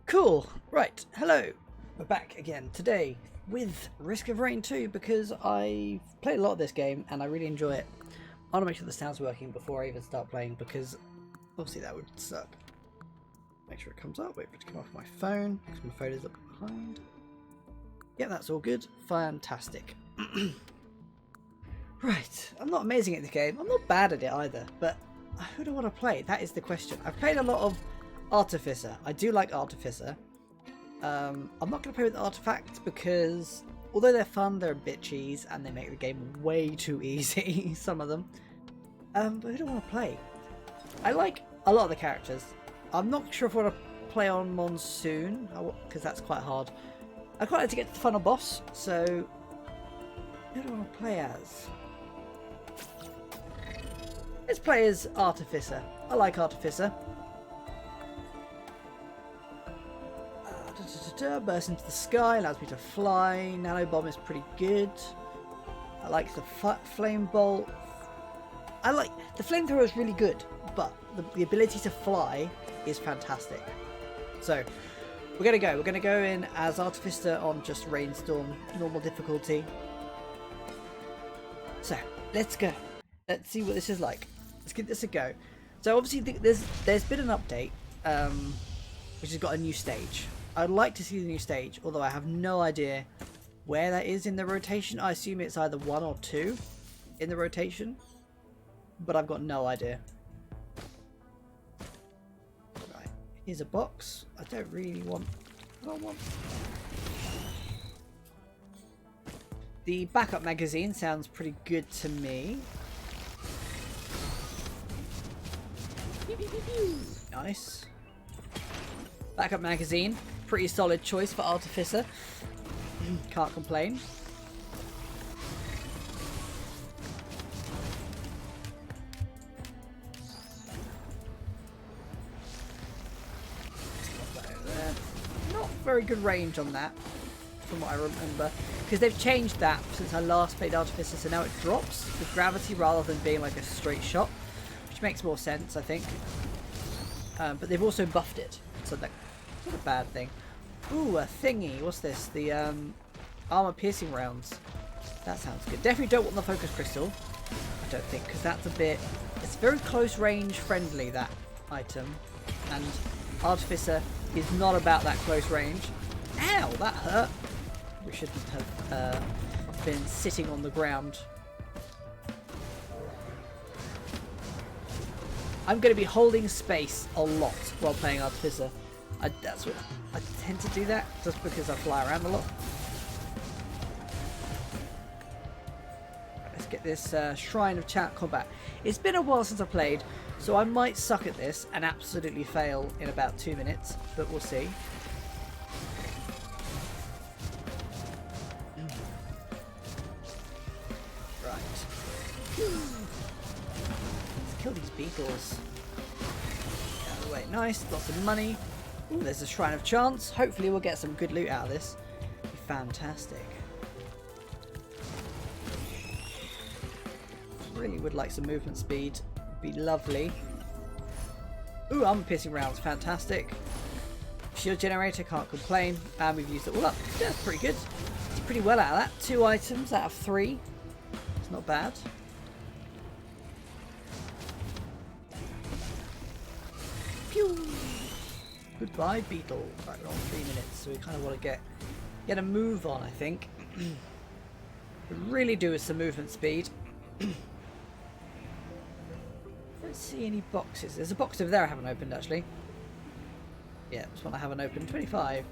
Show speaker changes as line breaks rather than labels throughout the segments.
Cool. Right. Hello. We're back again today with Risk of Rain 2 because I've played a lot of this game and I really enjoy it. I want to make sure the sound's working before I even start playing because obviously that would suck. Make sure it comes up. Wait for it to come off my phone because my phone is up behind. Yeah, that's all good. Fantastic. Right. I'm not amazing at the game. I'm not bad at it either, but who do I want to play? That is the question. I've played a lot of Artificer. I do like Artificer. I'm not going to play with Artifact because although they're fun, they're a bit cheese and they make the game way too easy, some of them. But who do I want to play? I like a lot of the characters. I'm not sure if I want to play on Monsoon because that's quite hard. I quite like to get to the final boss, so who do I want to play as? Let's play as Artificer. I like Artificer. Burst into the sky, allows me to fly. Nano bomb is pretty good. I like the flame bolt. I like the flamethrower is really good, but the ability to fly is fantastic. So we're gonna go in as Artificer on just Rainstorm normal difficulty. So let's go. Let's see what this is like. Let's give this a go. So obviously there's been an update which has got a new stage. I'd like to see the new stage, although I have no idea where that is in the rotation. I assume it's either 1 or 2 in the rotation, but I've got no idea. Right, here's a box. I don't really want... The backup magazine sounds pretty good to me. Nice. Backup magazine. Pretty solid choice for Artificer. Can't complain. Not very good range on that, from what I remember. Because they've changed that since I last played Artificer, so now it drops with gravity rather than being like a straight shot. Which makes more sense, I think. But they've also buffed it, so that's not a bad thing. Ooh, a thingy. What's this? The armor piercing rounds. That sounds good. Definitely don't want the focus crystal. I don't think, because that's a bit... It's very close range friendly, that item. And Artificer is not about that close range. Ow, that hurt. We shouldn't have been sitting on the ground. I'm going to be holding space a lot while playing Artificer. That's what I tend to do, that just because I fly around a lot. Let's get this Shrine of Chat Combat. It's been a while since I played, so I might suck at this and absolutely fail in about 2 minutes, but we'll see. Right. Let's kill these beetles. Out of the way. Nice, lots of money. Ooh, there's a Shrine of Chance. Hopefully we'll get some good loot out of this. Be fantastic. Really would like some movement speed. Be lovely. Ooh, armor piercing rounds. Fantastic. Shield generator, can't complain. And we've used it all up. Yeah, that's pretty good. Did pretty well out of that. 2 items out of 3. It's not bad. Pew! Goodbye, beetle. Right, we're on 3 minutes, so we kind of want to get a move on, I think. What we really do is some movement speed. Don't see any boxes. There's a box over there I haven't opened, actually. Yeah, this one I haven't opened. 25.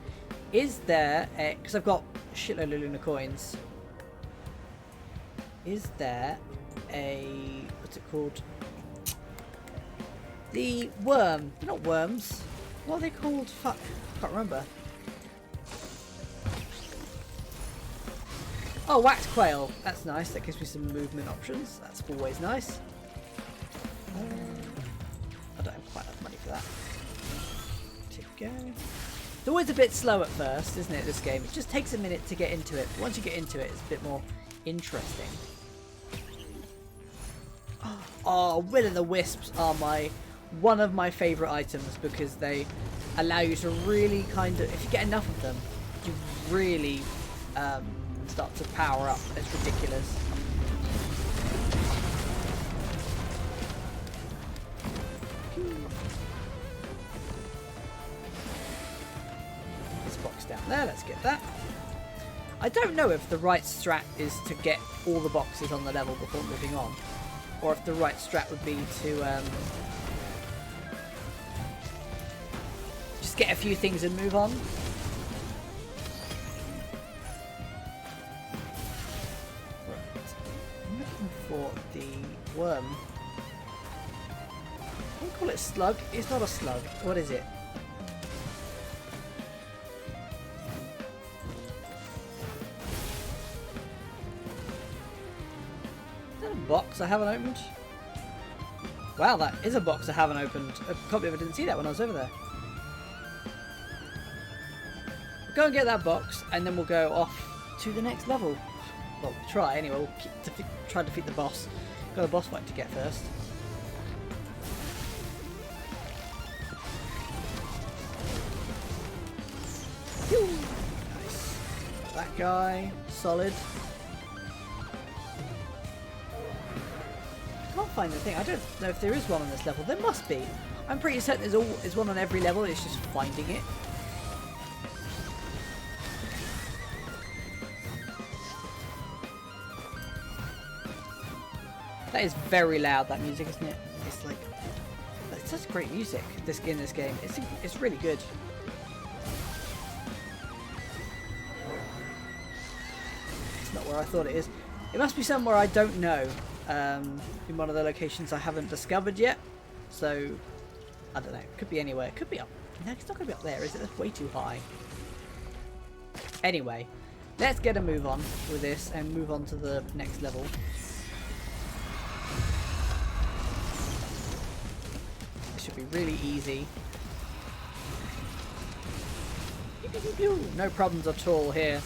Is there a... Because I've got a shitload of Luna coins. Is there a... What's it called? The worm. They're not worms. What are they called? Fuck. I can't remember. Oh, Wax Quail. That's nice. That gives me some movement options. That's always nice. I don't have quite enough money for that. To go. It's always a bit slow at first, isn't it, this game? It just takes a minute to get into it. But once you get into it, it's a bit more interesting. Oh, Will-o'-the-Wisps are one of my favourite items because they allow you to really kind of, if you get enough of them, you really start to power up. It's ridiculous. This box down there, let's get that. I don't know if the right strat is to get all the boxes on the level before moving on, or if the right strat would be to just get a few things and move on. Right. I'm looking for the worm. I wouldn't call it a slug. It's not a slug. What is it? Box I haven't opened. Wow, that is a box I haven't opened. I can't believe I didn't see that when I was over there. Go and get that box, and then we'll go off to the next level. Well, we'll try anyway. We'll try to defeat the boss. Got a boss fight to get first. Nice. That guy, solid. I can't find the thing. I don't know if there is one on this level. There must be. I'm pretty certain there's one on every level. It's just finding it. That is very loud, that music, isn't it? It's like, it's such great music in this game. It's really good. It's not where I thought it is. It must be somewhere I don't know. In one of the locations I haven't discovered yet. So, I don't know. It could be anywhere. It could be up. No, it's not going to be up there, is it? That's way too high. Anyway, let's get a move on with this and move on to the next level. This should be really easy. No problems at all here.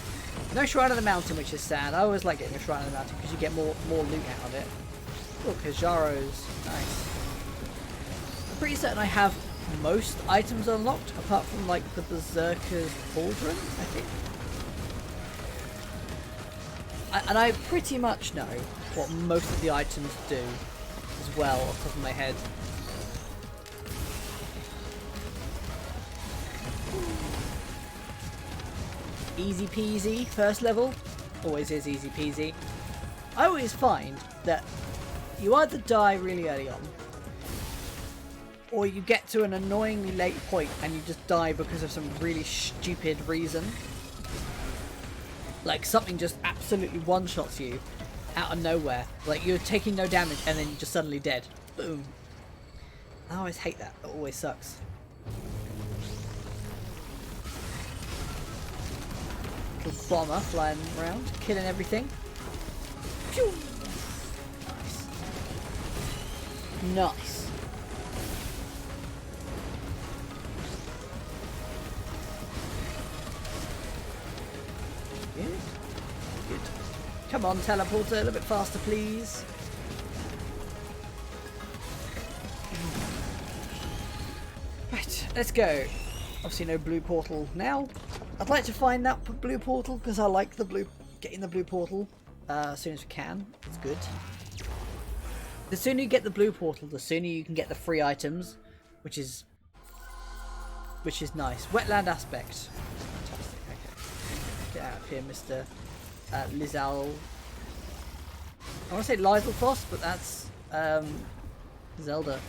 No Shrine of the Mountain, which is sad. I always like getting a Shrine of the Mountain because you get more loot out of it. Oh, Kajaro's. Nice. I'm pretty certain I have most items unlocked, apart from like the Berserker's Pauldron, I think. And I pretty much know what most of the items do as well off the top of my head. Easy peasy, first level. Always is easy peasy. I always find that you either die really early on, or you get to an annoyingly late point and you just die because of some really stupid reason. Like something just absolutely one-shots you out of nowhere. Like you're taking no damage and then you're just suddenly dead. Boom. I always hate that. It always sucks. Little bomber flying around, killing everything. Pew! Nice. Nice. Good. Good. Come on, teleporter, a little bit faster, please. Right, let's go. Obviously no blue portal now. I'd like to find that blue portal because I like getting the blue portal as soon as we can. It's good. The sooner you get the blue portal, the sooner you can get the free items, which is nice. Wetland aspect. Fantastic. Okay. Get out of here, Mr. Lizal. I want to say Lizelfoss, but that's Zelda.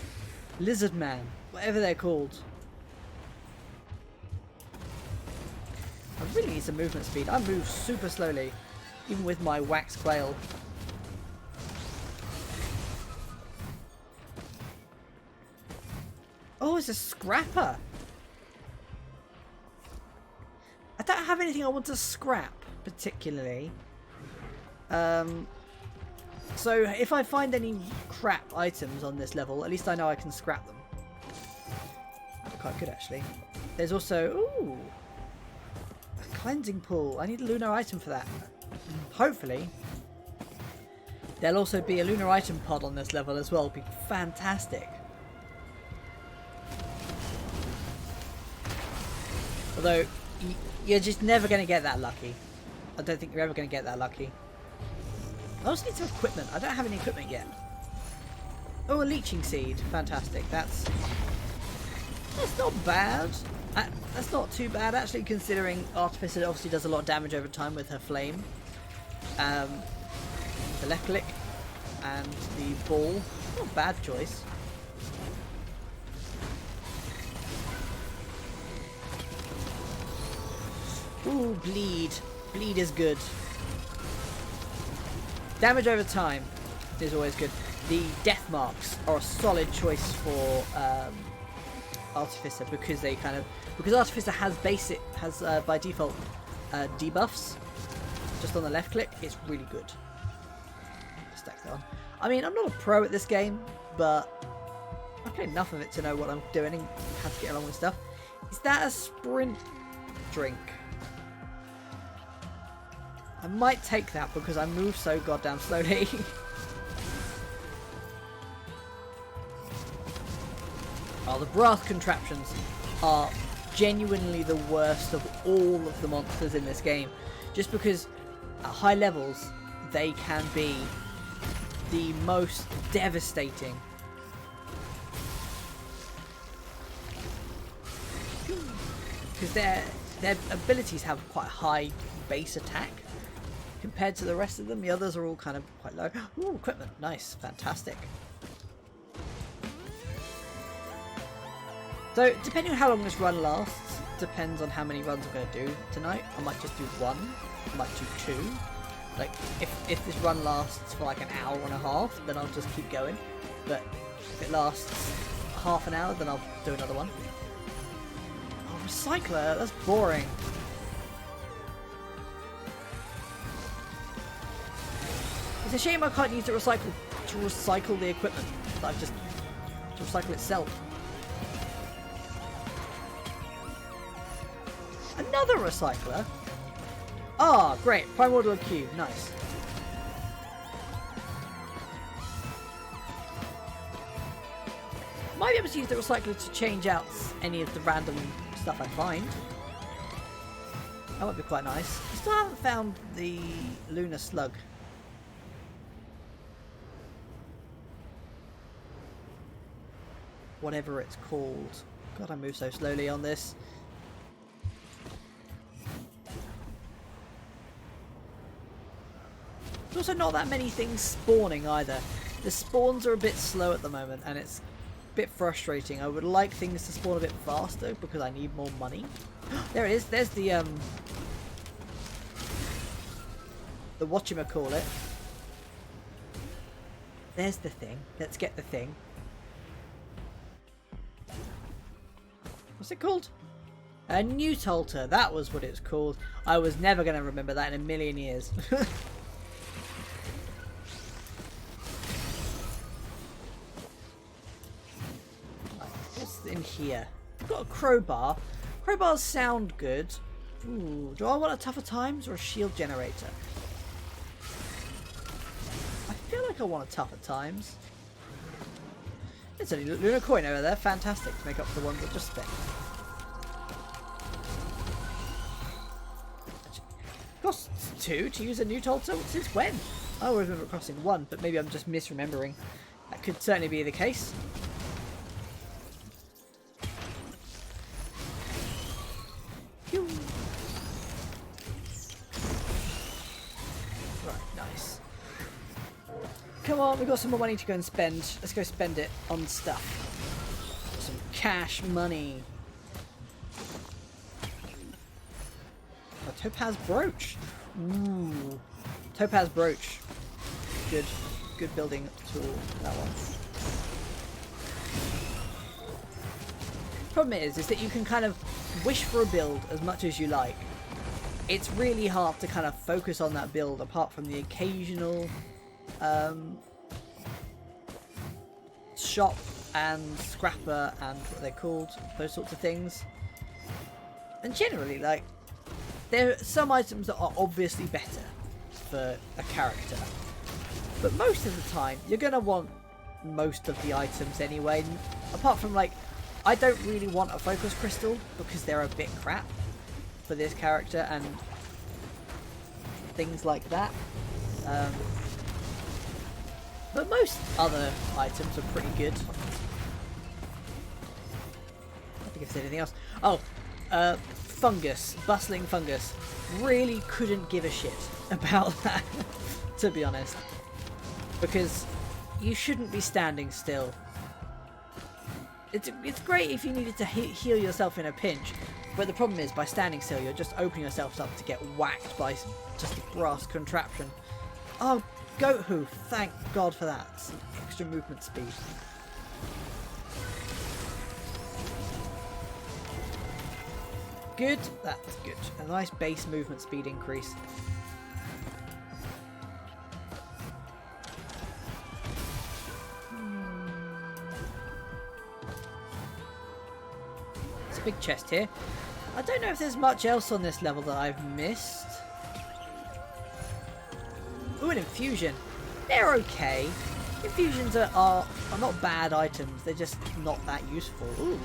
Lizard Man. Whatever they're called. I really need some movement speed. I move super slowly, even with my wax quail. Oh, it's a scrapper. I don't have anything I want to scrap, particularly. So if I find any crap items on this level, at least I know I can scrap them. That'd be quite good, actually. There's also... Ooh! Cleansing pool. I need a lunar item for that. Hopefully. There'll also be a lunar item pod on this level as well. It'll be fantastic. Although, you're just never going to get that lucky. I don't think you're ever going to get that lucky. I also need some equipment. I don't have any equipment yet. Oh, a leeching seed. Fantastic. That's not bad. That's not too bad, actually, considering Artificer obviously does a lot of damage over time with her flame. The left click and the ball. Not a bad choice. Ooh, bleed. Bleed is good. Damage over time is always good. The death marks are a solid choice for Artificer because Artificer has by default debuffs just on the left click. It's really good. Stack that on. I mean, I'm not a pro at this game, but I played enough of it to know what I'm doing and how to get along with stuff. Is that a sprint drink? I might take that because I move so goddamn slowly. Oh, the Brath contraptions are genuinely the worst of all of the monsters in this game. Just because at high levels, they can be the most devastating. Because their abilities have quite high base attack. Compared to the rest of them, the others are all kind of quite low. Ooh, equipment. Nice. Fantastic. So, depending on how long this run lasts, depends on how many runs I'm going to do tonight. I might just do one. I might do two. Like, if this run lasts for like an hour and a half, then I'll just keep going. But if it lasts half an hour, then I'll do another one. Oh, recycler. That's boring. It's a shame I can't use the recycle to recycle the equipment. Like just to recycle itself. Another recycler? Ah, great. Primordial Cube. Nice. Might be able to use the recycler to change out any of the random stuff I find. That would be quite nice. I still haven't found the Lunar Slug. Whatever it's called. God, I move so slowly on this. There's also not that many things spawning either. The spawns are a bit slow at the moment and it's a bit frustrating. I would like things to spawn a bit faster because I need more money. There it is. There's the whatchamacallit. There's the thing. Let's get the thing. What's it called? A Newtalter. That was what it was called. I was never going to remember that in a million years. What's in here? I've got a crowbar. Crowbars sound good. Ooh, do I want a Tougher Times or a shield generator? I feel like I want a Tougher Times. It's a lunar coin over there. Fantastic to make up for the ones I just spent. Costs 2 to use a Newtalter? Since when? I always remember it costing 1, but maybe I'm just misremembering. That could certainly be the case. Phew. Right, nice. Come on, we've got some more money to go and spend. Let's go spend it on stuff. Some cash money. A topaz brooch. Ooh. Topaz brooch. Good. Good building tool, that one. Problem is that you can kind of wish for a build as much as you like. It's really hard to kind of focus on that build apart from the occasional shop and scrapper and what they're called, those sorts of things. And generally, like, there are some items that are obviously better for a character, but most of the time you're gonna want most of the items anyway, apart from, like, I don't really want a focus crystal because they're a bit crap. for this character and things like that. But most other items are pretty good. I think I've said anything else. Oh, fungus, bustling fungus. Really couldn't give a shit about that, to be honest. Because you shouldn't be standing still. It's great if you needed to heal yourself in a pinch, but the problem is by standing still you're just opening yourself up to get whacked by just a brass contraption. Oh, Goat Hoof, thank God for that. Some extra movement speed. Good, that's good. A nice base movement speed increase. It's a big chest here. I don't know if there's much else on this level that I've missed. Ooh, an infusion. They're okay. Infusions are not bad items. They're just not that useful. Ooh,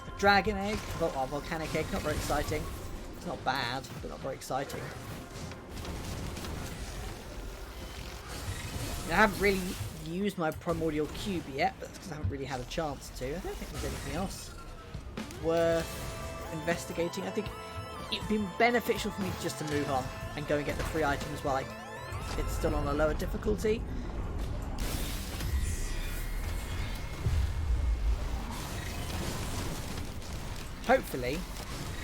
a dragon egg. Oh, a volcanic egg. Not very exciting. It's not bad, but not very exciting. I haven't really used my primordial cube yet, but that's because I haven't really had a chance to. I don't think there's anything else worth investigating. I think it'd be beneficial for me just to move on and go and get the free items while it's still on a lower difficulty. Hopefully,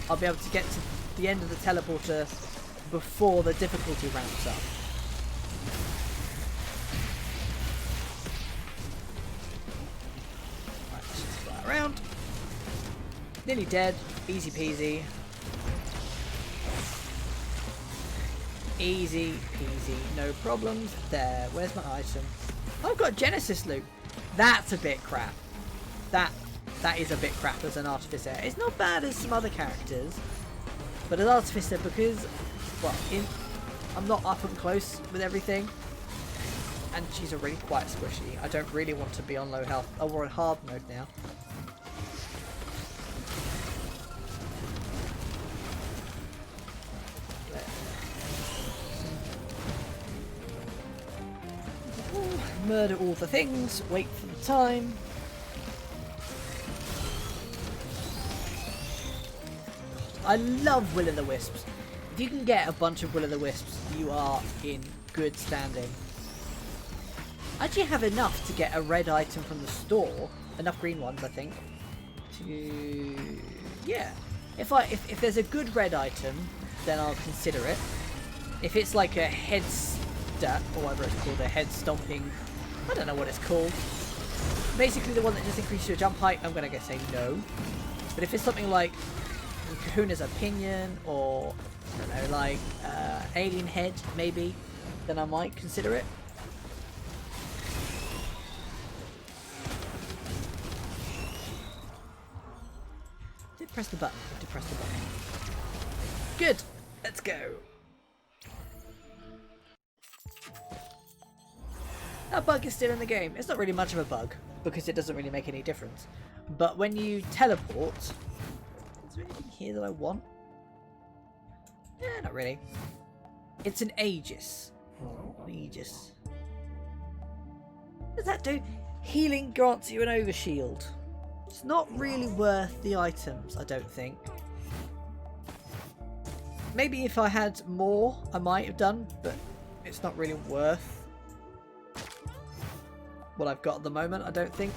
I'll be able to get to the end of the teleporter before the difficulty ramps up. Right, let's just fly around. Nearly dead. Easy peasy. Easy peasy, no problems. There, where's my item? Oh, I've got Genesis loot. That's a bit crap. That is a bit crap as an Artificer. It's not bad as some other characters, but as Artificer, because, well, I'm not up and close with everything, and she's already quite squishy. I don't really want to be on low health. Oh, we're on hard mode now. Murder all the things, wait for the time. I love Will-o'-the-Wisps. If you can get a bunch of Will-o'-the-Wisps, you are in good standing. I actually have enough to get a red item from the store. Enough green ones, I think. Yeah. If there's a good red item, then I'll consider it. If it's like a head or whatever it's called, a head stomping, I don't know what it's called. Basically the one that just increases your jump height, I'm gonna say no. But if it's something like Kahuna's Opinion, or I don't know, like Alien Head maybe, then I might consider it. Did press the button. Did press the button. Good. Let's go. That bug is still in the game. It's not really much of a bug, because it doesn't really make any difference. But when you teleport... Is there anything here that I want? Not really. It's an Aegis. An Aegis. What does that do? Healing grants you an overshield. It's not really worth the items, I don't think. Maybe if I had more, I might have done, but it's not really worth what I've got at the moment, I don't think.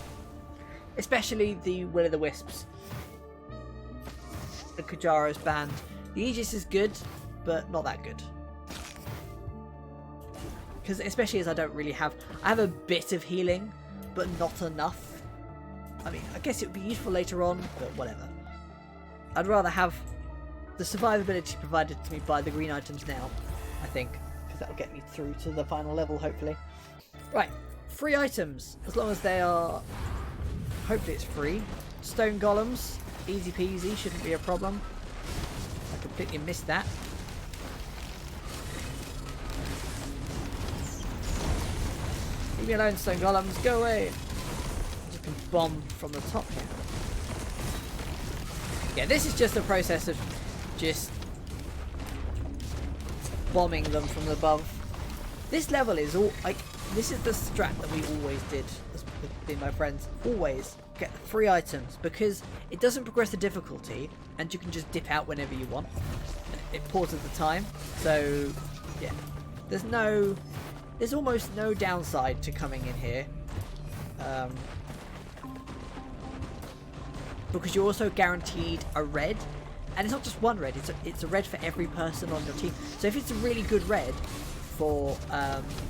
Especially the Will-o'-the-Wisps. The Kujaro's band. The Aegis is good, but not that good. Because especially as I don't really have... I have a bit of healing, but not enough. I mean, I guess it would be useful later on, but whatever. I'd rather have the survivability provided to me by the green items now, I think. Because that'll get me through to the final level, hopefully. Right. Free items, as long as they are... Hopefully it's free. Stone golems, easy peasy, shouldn't be a problem. I completely missed that. Leave me alone, stone golems, go away! You can bomb from the top here. Yeah, this is just a process of just bombing them from above. This level is all like, this is the strat that we always did with my friends. Always get the free items because it doesn't progress the difficulty and you can just dip out whenever you want. It pauses the time. So yeah, there's almost no downside to coming in here. Because you're also guaranteed a red, and it's not just one red, it's a red for every person on your team. So if it's a really good red for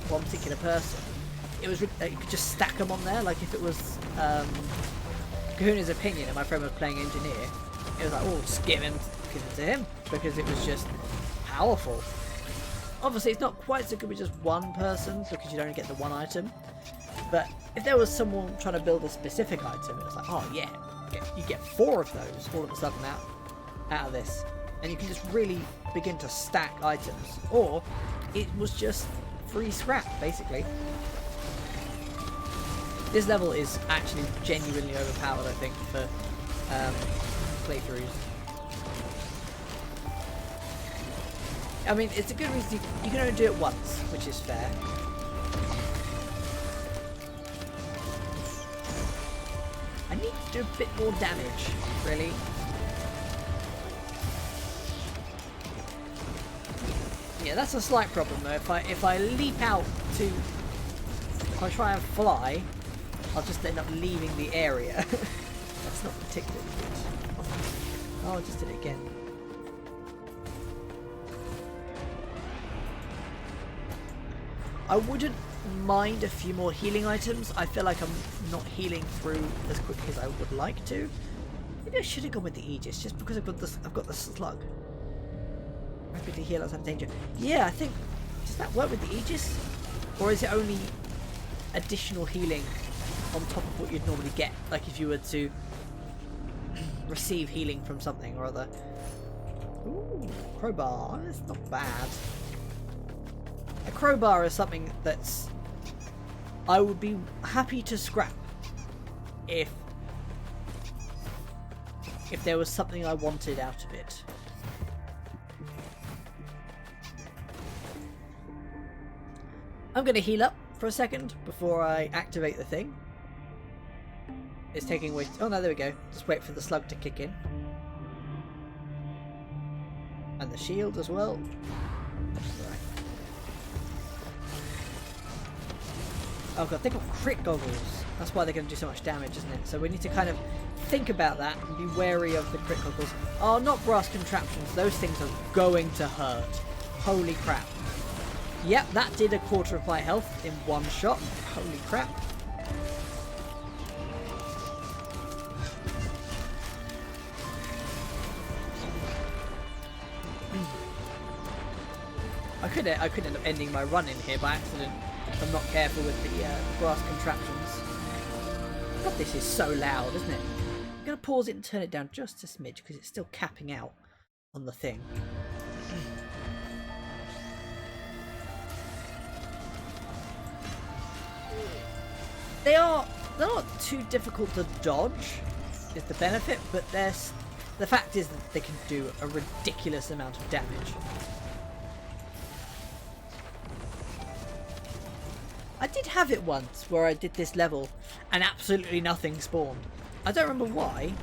one particular person, you could just stack them on there. Like if it was Kahuna's opinion and my friend was playing engineer, it was like, oh, just give it to him because it was just powerful. Obviously it's not quite so good with just one person because you don't get the one item, but if there was someone trying to build a specific item, it was like, oh yeah, you get 4 of those all of a sudden out of this, and you can just really begin to stack items. Or it was just free scrap basically. This level is actually genuinely overpowered, I think, for playthroughs. I mean, it's a good reason. You can only do it once, which is fair. I need to do a bit more damage, really. Yeah, that's a slight problem though. If I leap out to, if I try and fly, I'll just end up leaving the area. That's not particularly good. Oh, I just did it again. I wouldn't mind a few more healing items. I feel like I'm not healing through as quickly as I would like to. Maybe I should have gone with the Aegis just because I've got the slug. Rapidly heal outside of danger. Yeah, I think, does that work with the Aegis? Or is it only additional healing on top of what you'd normally get? Like if you were to receive healing from something or other. Ooh, crowbar. That's not bad. A crowbar is something that's I would be happy to scrap if there was something I wanted out of it. I'm going to heal up for a second before I activate the thing. It's taking way... Oh no, there we go. Just wait for the slug to kick in. And the shield as well. Right. Oh god, they've got crit goggles. That's why they're going to do so much damage, isn't it? So we need to kind of think about that and be wary of the crit goggles. Oh, not brass contraptions. Those things are going to hurt. Holy crap. Yep, that did a quarter of my health in one shot. Holy crap. I could end up ending my run in here by accident if I'm not careful with the brass contraptions. God, this is so loud, isn't it? I'm going to pause it and turn it down just a smidge because it's still capping out on the thing. They're not too difficult to dodge, is the benefit, but the fact is that they can do a ridiculous amount of damage. I did have it once where I did this level and absolutely nothing spawned. I don't remember why.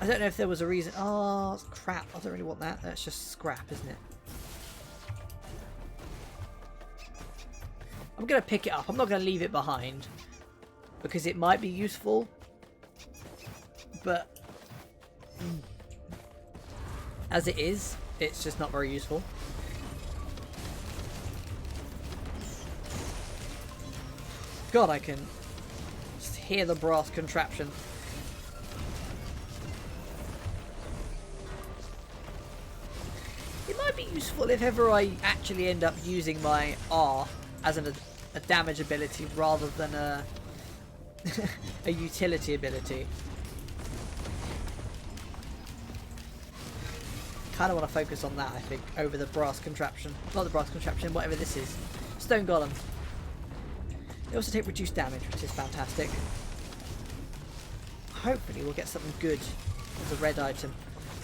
I don't know if there was a reason. Oh, crap. I don't really want that. That's just scrap, isn't it? I'm going to pick it up. I'm not going to leave it behind because it might be useful. But as it is, it's just not very useful. God, I can just hear the brass contraption. It might be useful if ever I actually end up using my R as a damage ability rather than a a utility ability. Kind of want to focus on that, I think, over the brass contraption. Not the brass contraption, whatever this is. Stone Golem. They also take reduced damage, which is fantastic. Hopefully we'll get something good as a red item.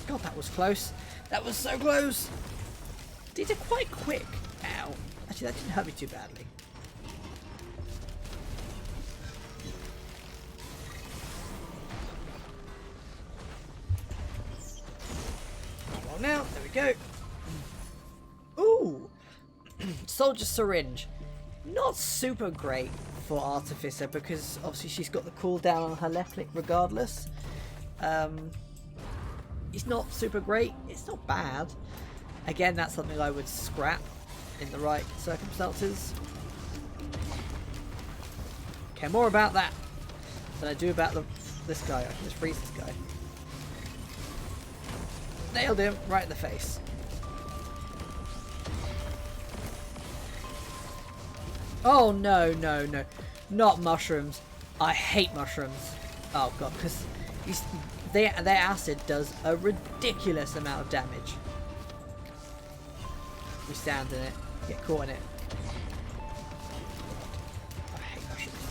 God, that was close. That was so close. These are quite quick. Ow. Actually, that didn't hurt me too badly. Well, now, there we go. Ooh! Soldier Syringe. Not super great for Artificer because obviously she's got the cooldown on her left click regardless. It's not super great. It's not bad. Again, that's something I would scrap in the right circumstances. Care more about that than I do about this guy. I can just freeze this guy. Nailed him right in the face. Oh no, no, no. Not mushrooms. I hate mushrooms. Oh god, because their acid does a ridiculous amount of damage. We stand in it, get caught in it. I hate mushrooms.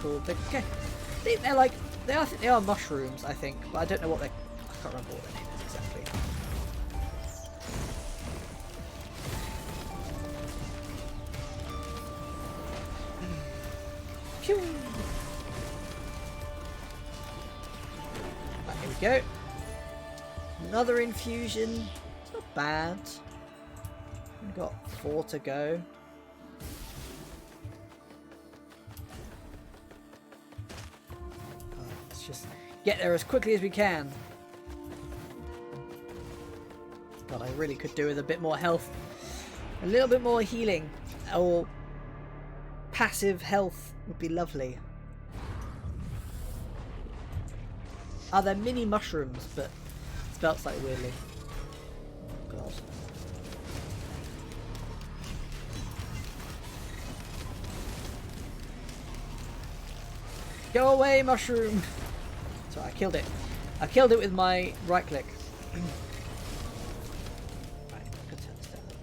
Cool. Okay. They're like I think they are mushrooms, I think, but I don't know what they. I can't remember what their name is exactly. Pew. Right, here we go. Another infusion. It's not bad. We've got 4 to go. Let's just get there as quickly as we can. God, I really could do with a bit more health. A little bit more healing. Or passive health would be lovely. Are there mini mushrooms, but spelled slightly weirdly. Oh, God. Go away, mushroom! Sorry, I killed it. I killed it with my right click. Right, I'm gonna turn this down a little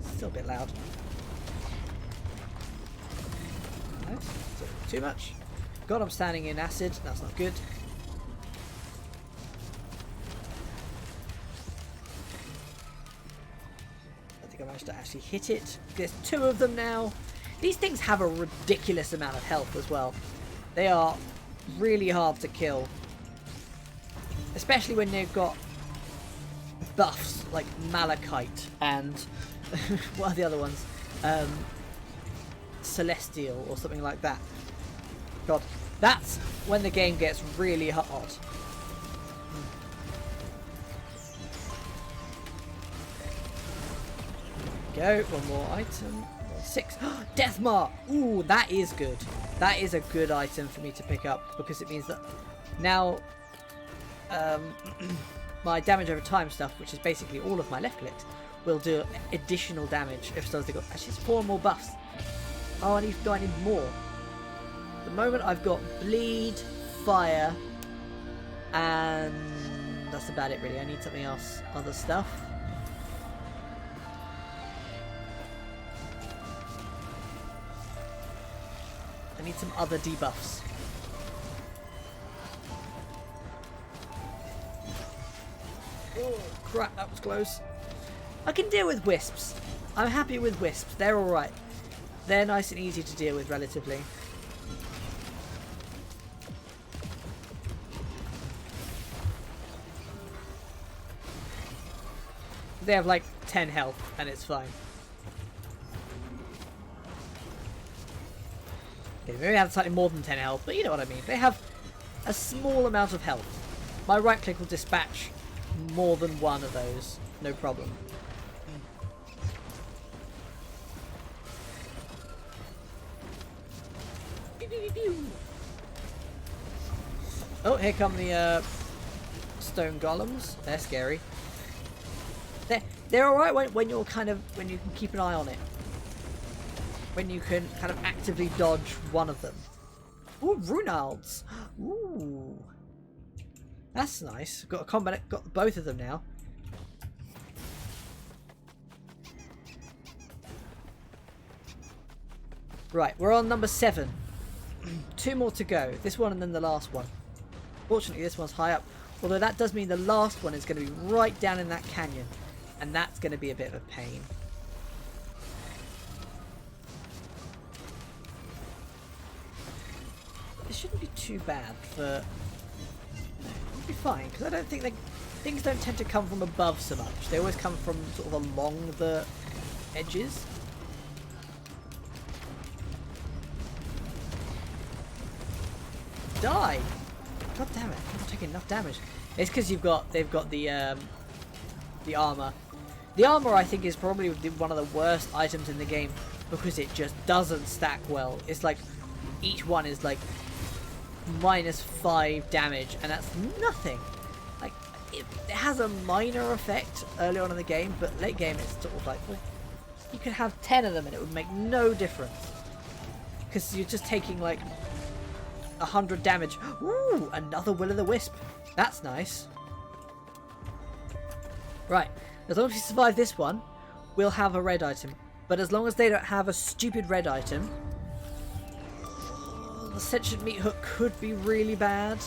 bit. Still a bit loud. Nice. Too much. God, I'm standing in acid. That's not good. I think I managed to actually hit it. There's 2 of them now. These things have a ridiculous amount of health as well. They are really hard to kill. Especially when they've got buffs like Malachite and what are the other ones? Celestial or something like that. God, that's when the game gets really hard. Go, one more item. 6. Deathmark! Ooh, that is good. That is a good item for me to pick up because it means that now my damage over time stuff, which is basically all of my left clicks, will do additional damage if so they got actually it's 4 more buffs. Oh, I need more. At the moment I've got bleed, fire, and that's about it really. I need something else, other stuff. I need some other debuffs. Oh crap, that was close. I can deal with wisps. I'm happy with wisps. They're alright. They're nice and easy to deal with relatively. They have like 10 health and it's fine. Okay, maybe they have slightly more than 10 health, but you know what I mean. They have a small amount of health. My right click will dispatch more than one of those. No problem. Oh, here come the stone golems. They're scary. They're alright when you're when you can keep an eye on it. When you can kind of actively dodge one of them. Ooh, Runalds. Ooh. That's nice. Got a combat, got both of them now. Right, we're on number 7. 2 more to go. This one and then the last one. Fortunately, this one's high up. Although that does mean the last one is going to be right down in that canyon. And that's going to be a bit of a pain. It shouldn't be too bad for... It'll be fine, because I don't think things don't tend to come from above so much. They always come from sort of along the edges. Die! God damn it, I'm not taking enough damage. It's because they've got the armor. The armor, I think, is probably one of the worst items in the game because it just doesn't stack well. It's like each one is like -5 damage, and that's nothing. Like it has a minor effect early on in the game, but late game it's sort of like, well, you could have 10 of them and it would make no difference because you're just taking like 100 damage. Ooh, another Will-o'-the-Wisp. That's nice. Right, as long as we survive this one, we'll have a red item. But as long as they don't have a stupid red item, the sentient meat hook could be really bad.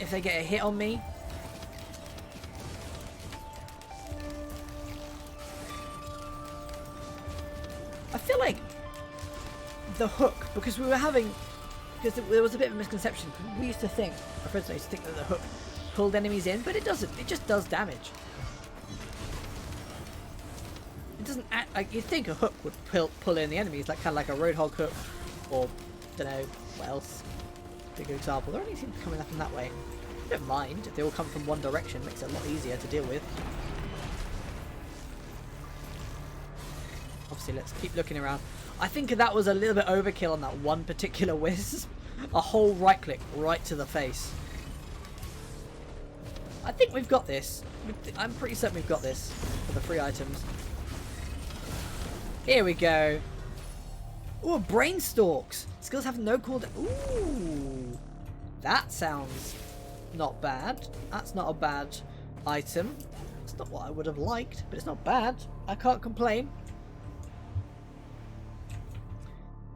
If they get a hit on me. I feel like the hook, because we were having, because there was a bit of a misconception. We used to think, my friends used to think that the hook pulled enemies in, but it doesn't. It just does damage. It doesn't act like you'd think a hook would pull in the enemies, like kind of like a Roadhog hook, or don't know what else. A good example. They're only seem to be coming up in that way. I don't mind if they all come from one direction. It makes it a lot easier to deal with. Obviously, let's keep looking around. I think that was a little bit overkill on that one particular wisp. A whole right click right to the face. I think we've got this. I'm pretty certain we've got this for the free items. Here we go. Ooh, brain stalks. Skills have no cooldown. Ooh, that sounds not bad. That's not a bad item. It's not what I would have liked, but it's not bad. I can't complain.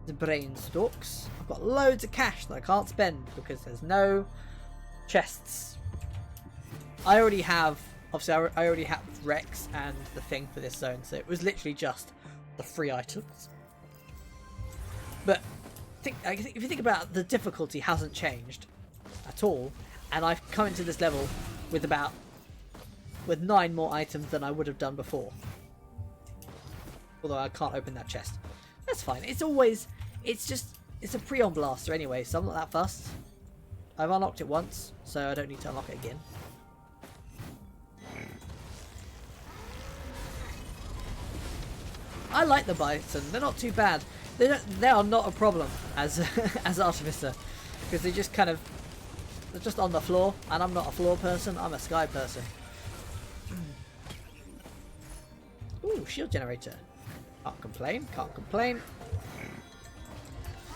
The brain stalks. I've got loads of cash that I can't spend because there's no chests. I already have, obviously I already have Rex and the thing for this zone, so it was literally just the free items. But I think if you think about it, the difficulty hasn't changed at all, and I've come into this level with 9 more items than I would have done before. Although I can't open that chest. That's fine. It's a Prion blaster anyway, so I'm not that fussed. I've unlocked it once, so I don't need to unlock it again. I like the bison. They're not too bad. They are not a problem as as Artificer, because they're just on the floor, and I'm not a floor person. I'm a sky person. Ooh, shield generator. Can't complain. Can't complain.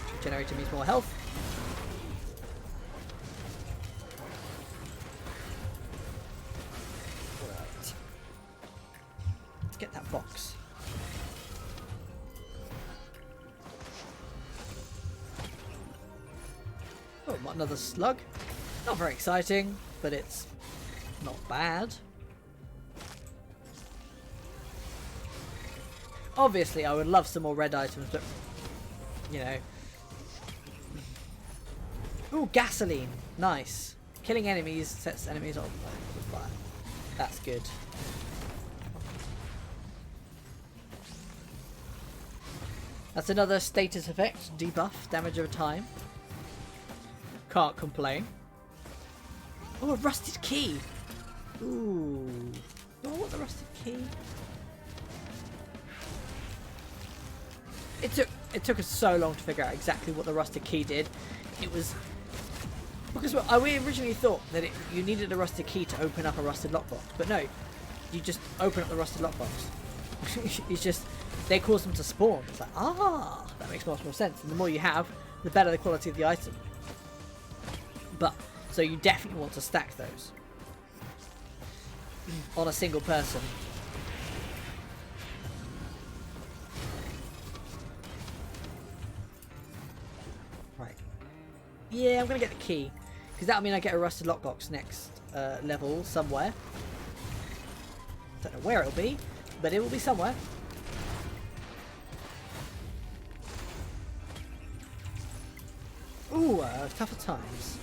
Shield generator means more health. Right. Let's get that box. Oh, another slug. Not very exciting, but it's not bad. Obviously, I would love some more red items, but, you know. Ooh, gasoline. Nice. Killing enemies sets enemies on fire. That's good. That's another status effect. Debuff. Damage over time. Can't complain. Oh, a rusted key. Ooh. Oh, what the rusted key? It took us so long to figure out exactly what the rusted key did. It was because we originally thought that you needed a rusted key to open up a rusted lockbox, but no, you just open up the rusted lockbox. It's just they cause them to spawn. It's like, that makes much more sense. And the more you have, the better the quality of the item. But so you definitely want to stack those on a single person. Yeah, I'm going to get the key. Because that'll mean I get a rusted lockbox next level somewhere. Don't know where it'll be, but it will be somewhere. Ooh, tougher times.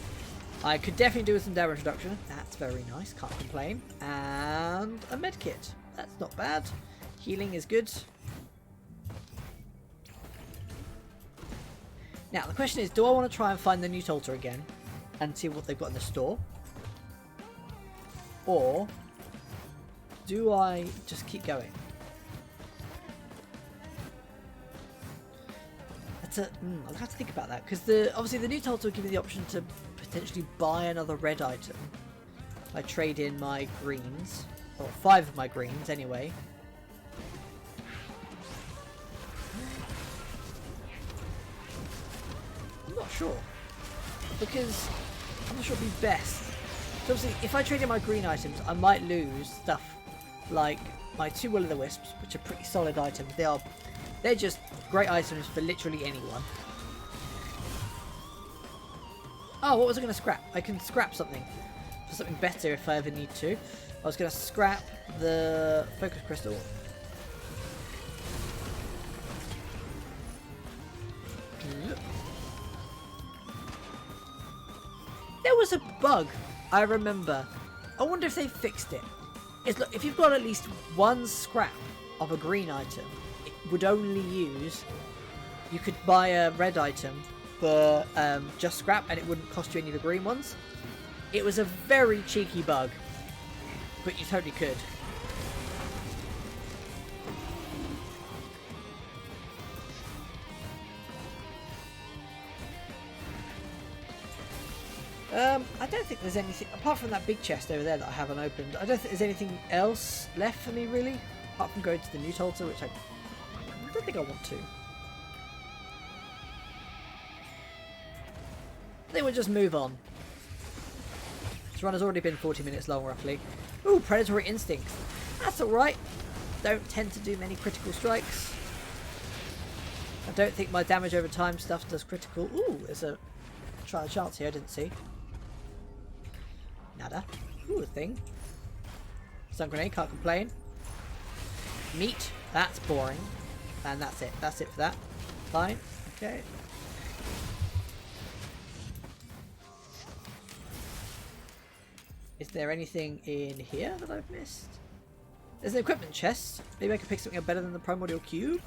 I could definitely do with some damage reduction. That's very nice, can't complain. And a medkit. That's not bad. Healing is good. Now, the question is, do I want to try and find the new Tulta again and see what they've got in the store? Or do I just keep going? I'll have to think about that, because obviously the new Tulta will give me the option to potentially buy another red item. I trade in my greens, or 5 of my greens anyway. I'm not sure, because I'm not sure it'd be best. So obviously, if I trade in my green items, I might lose stuff like my 2 Will-o'-the-Wisps, which are pretty solid items. They're just great items for literally anyone. Oh, what was I going to scrap? I can scrap something for something better if I ever need to. I was going to scrap the focus crystal. There was a bug, I remember. I wonder if they fixed it. Look, if you've got at least 1 scrap of a green item, it would only use... You could buy a red item for just scrap and it wouldn't cost you any of the green ones. It was a very cheeky bug, but you totally could. I don't think there's anything, apart from that big chest over there that I haven't opened, I don't think there's anything else left for me really, apart from going to the new Tulta, which I don't think I want to. I think we'll just move on. This run has already been 40 minutes long roughly. Ooh, predatory instincts. That's alright. Don't tend to do many critical strikes. I don't think my damage over time stuff does critical. Ooh, there's a try a chance here I didn't see. Nada. Ooh, a thing. Stun grenade, can't complain. Meat, that's boring. And that's it. That's it for that. Fine. Okay. Is there anything in here that I've missed? There's an equipment chest. Maybe I can pick something up better than the primordial cube.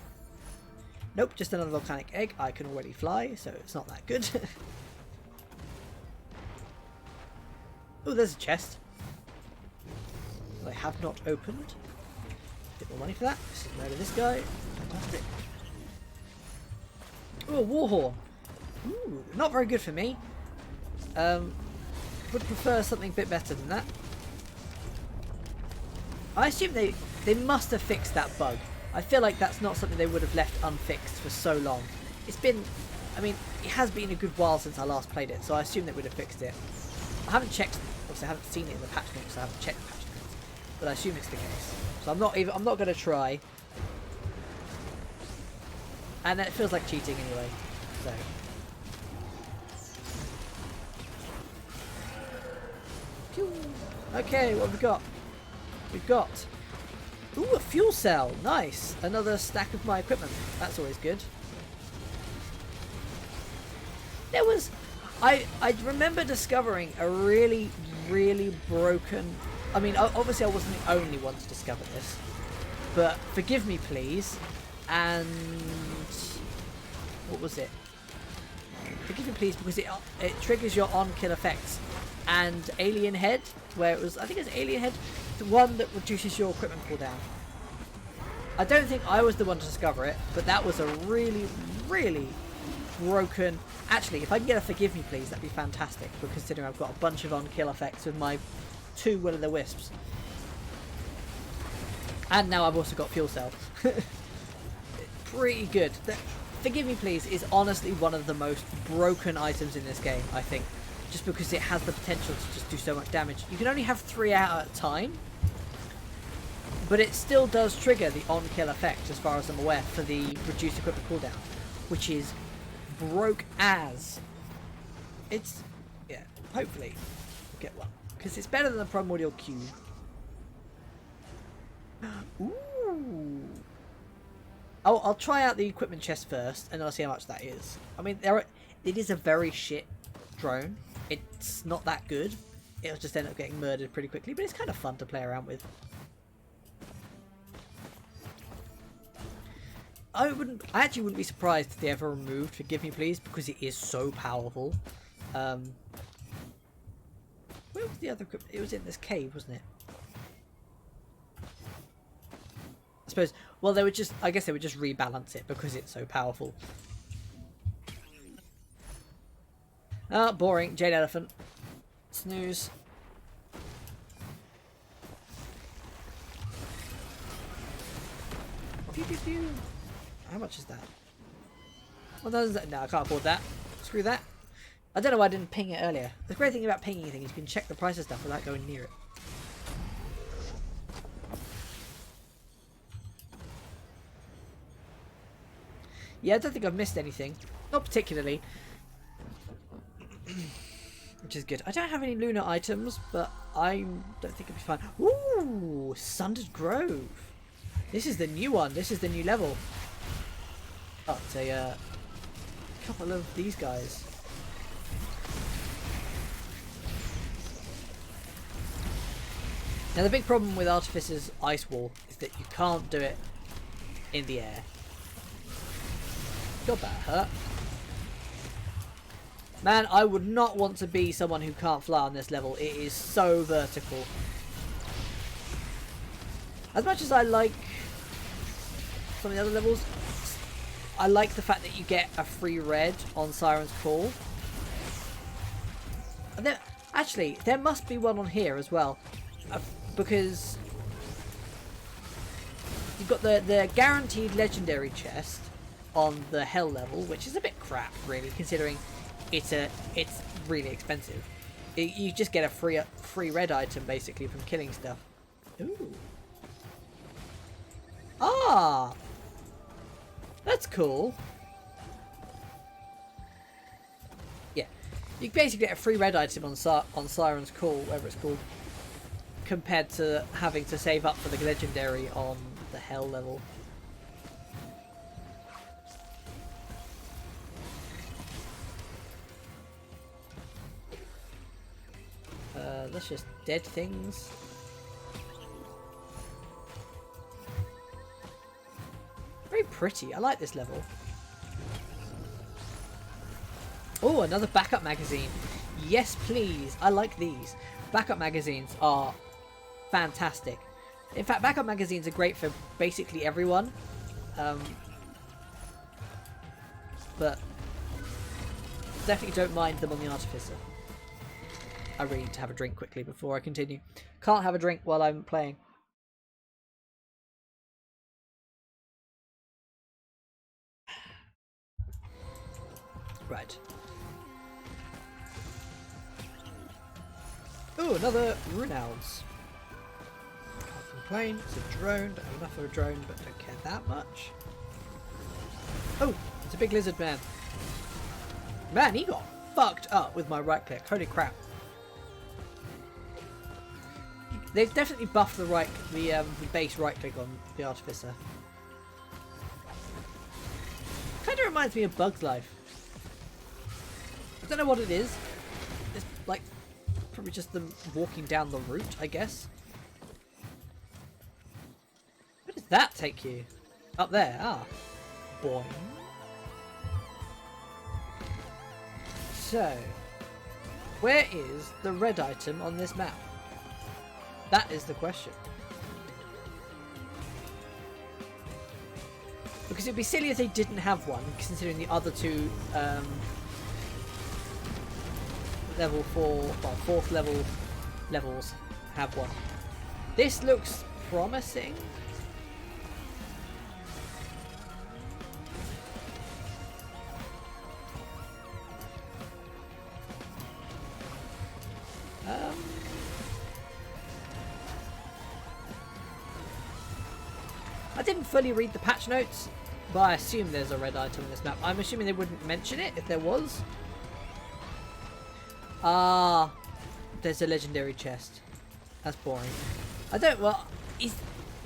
Nope, just another volcanic egg. I can already fly, so it's not that good. Oh, there's a chest that I have not opened. A bit more money for that. Let's murder this guy. Fantastic. Oh, a warhorn. Ooh, not very good for me. Would prefer something a bit better than that. I assume they must have fixed that bug. I feel like that's not something they would have left unfixed for so long. It's been, I mean, it has been a good while since I last played it, so I assume they would have fixed it. I haven't checked, obviously I haven't seen it in the patch notes, so I haven't checked the patch notes, but I assume it's the case. So I'm not going to try. And then it feels like cheating anyway, so. Okay, what have we got? We've got... Ooh, a fuel cell! Nice! Another stack of my equipment. That's always good. There was... I remember discovering a really, really broken... I mean, obviously I wasn't the only one to discover this. But forgive me, please. And... What was it? Forgive me, please, because it triggers your on-kill effects. And Alien Head, where it was, I think it's Alien Head, the one that reduces your equipment cooldown. I don't think I was the one to discover it, but that was a really, really broken... Actually, if I can get a Forgive Me Please, that'd be fantastic, but considering I've got a bunch of on-kill effects with my 2 Will-o'-the-Wisps. And now I've also got Fuel Cell. Pretty good. Forgive Me Please is honestly one of the most broken items in this game, I think. Just because it has the potential to just do so much damage. You can only have 3 out at a time, but it still does trigger the on-kill effect, as far as I'm aware, for the reduced equipment cooldown, which is broke as. It's, yeah, hopefully we'll get one. Because it's better than the Primordial Cube. Ooh. Oh, I'll try out the equipment chest first, and I'll see how much that is. I mean, it is a very shit drone. It's not that good. It'll just end up getting murdered pretty quickly, but it's kind of fun to play around with. I actually wouldn't be surprised if they ever removed Forgive Me Please, because it is so powerful. Where was the other equipment? It was in this cave, wasn't it? I suppose, well, I guess they would just rebalance it because it's so powerful. Ah, boring. Jade Elephant. Snooze. Pew, pew, pew. How much is that? Well, no, I can't afford that. Screw that. I don't know why I didn't ping it earlier. The great thing about pinging things is you can check the price of stuff without going near it. Yeah, I don't think I've missed anything. Not particularly. Which is good. I don't have any lunar items, but I don't think it'll be fine. Ooh! Sundered Grove. This is the new one. This is the new level. Oh, it's a couple of these guys. Now the big problem with Artificer's Ice Wall is that you can't do it in the air. God, that hurt. Man, I would not want to be someone who can't fly on this level. It is so vertical. As much as I like some of the other levels, I like the fact that you get a free red on Siren's Call. And actually, there must be one on here as well. Because you've got the guaranteed legendary chest on the hell level, which is a bit crap, really, considering it's really expensive. You just get a free red item, basically, from killing stuff. Ooh. Ah! That's cool. Yeah. You basically get a free red item on Siren's Call, whatever it's called, compared to having to save up for the legendary on the hell level. Let's just dead things. Very pretty. I like this level. Oh, another backup magazine. Yes, please. I like these. Backup magazines are fantastic. In fact, backup magazines are great for basically everyone. But definitely don't mind them on the Artificer. I really need to have a drink quickly before I continue. Can't have a drink while I'm playing. Right. Oh, another Runauds. Can't complain. It's a drone. Don't have enough of a drone, but don't care that much. Oh, it's a big lizard man. Man, he got fucked up with my right click. Holy crap. They've definitely buffed the base right click on the Artificer. Kind of reminds me of Bug's Life. I don't know what it is. It's like probably just them walking down the route, I guess. Where does that take you? Up there. Ah, boing. So, where is the red item on this map? That is the question. Because it'd be silly if they didn't have one, considering the other two level 4, well, 4th level levels have one. This looks promising. I didn't fully read the patch notes, but I assume there's a red item on this map. I'm assuming they wouldn't mention it if there was. Ah, there's a legendary chest. That's boring. I don't, well, the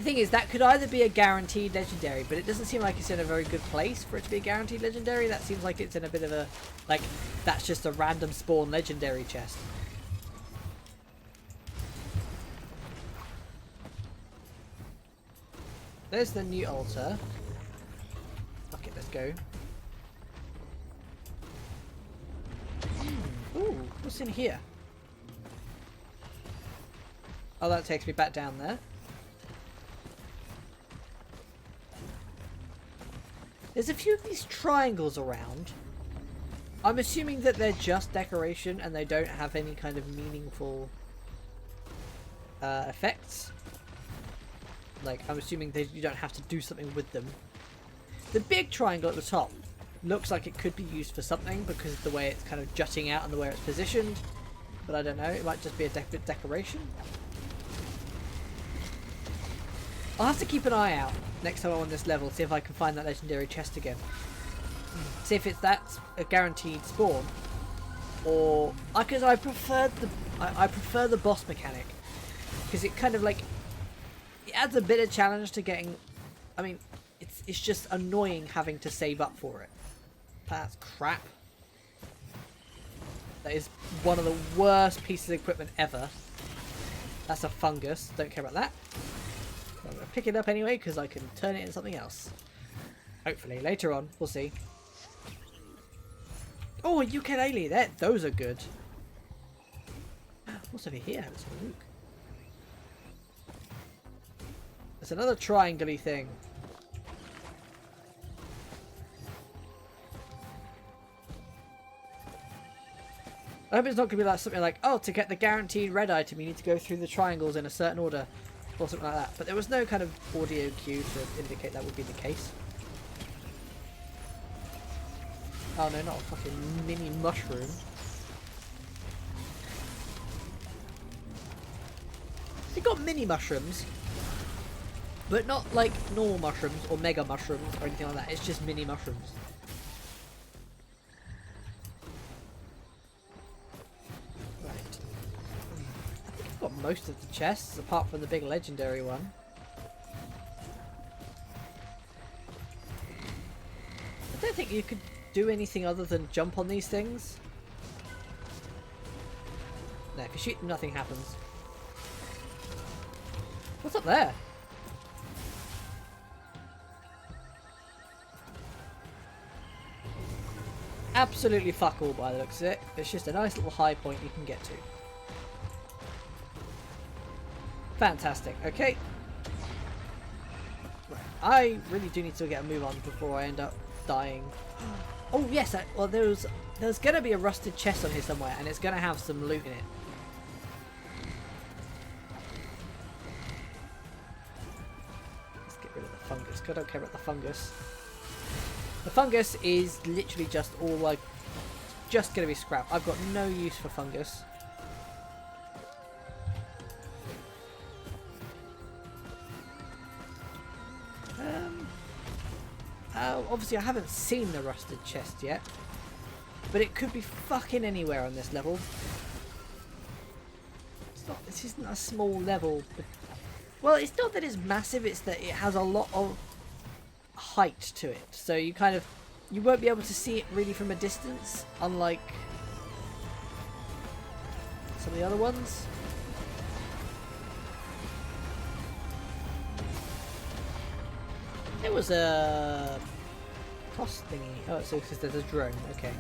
thing is, that could either be a guaranteed legendary, but it doesn't seem like it's in a very good place for it to be a guaranteed legendary. That seems like it's in a bit of a, like, that's just a random spawn legendary chest. There's the new altar. Okay, let's go. Ooh, what's in here? Oh, that takes me back down there. There's a few of these triangles around. I'm assuming that they're just decoration and they don't have any kind of meaningful effects. Like, I'm assuming you don't have to do something with them. The big triangle at the top looks like it could be used for something because of the way it's kind of jutting out and the way it's positioned. But I don't know, it might just be a decoration. I'll have to keep an eye out next time I'm on this level, see if I can find that legendary chest again. See if that's a guaranteed spawn. Or, because I prefer the boss mechanic. Because it kind of like, it adds a bit of challenge to getting, I mean, it's just annoying having to save up for it. That's crap. That is one of the worst pieces of equipment ever. That's a fungus, don't care about that. So I'm going to pick it up anyway because I can turn it into something else. Hopefully, later on, we'll see. Oh, a ukulele, those are good. What's over here? Let's have a look. There's another triangle-y thing. I hope it's not going to be like something like, oh, to get the guaranteed red item, you need to go through the triangles in a certain order. Or something like that. But there was no kind of audio cue to indicate that would be the case. Oh no, not a fucking mini mushroom. They got mini mushrooms. But not like normal mushrooms or mega mushrooms or anything like that. It's just mini mushrooms. Right. I think I've got most of the chests apart from the big legendary one. I don't think you could do anything other than jump on these things. No, if you shoot them, nothing happens. What's up there? Absolutely fuck all by the looks of it. It's just a nice little high point you can get to. Fantastic. Okay. Right. I really do need to get a move on before I end up dying. Oh yes, well there's going to be a rusted chest on here somewhere and it's going to have some loot in it. Let's get rid of the fungus, because I don't care about the fungus. The fungus is literally just all like, just going to be scrap. I've got no use for fungus. Obviously I haven't seen the rusted chest yet, but it could be fucking anywhere on this level. It's not, this isn't a small level. But, well, it's not that it's massive, it's that it has a lot of height to it. So you won't be able to see it really from a distance, unlike some of the other ones. There was a cross thingy. Oh, so because there's a drone. Okay.